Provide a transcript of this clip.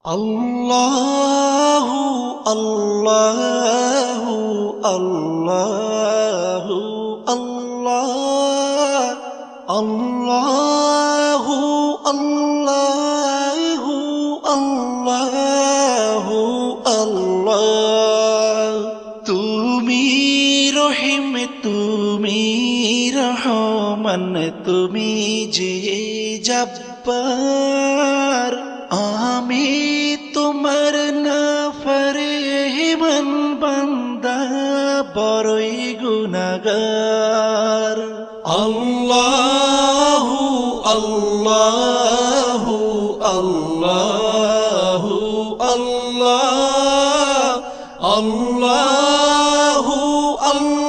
আল্লাহু আল্লাহু আল্লাহু আল্লাহ আল্লাহু আল্লাহু আল্লাহু আল্লাহ। তুমি রহিম, তুমি রহমান, তুমি যে জব্বার, আমি তোমার নাফরমান বান্দা, বড়ই গুনাহগার। আল্লাহু আল্লাহু আল্লাহু আল্লাহ আল্লাহু আল্লাহ।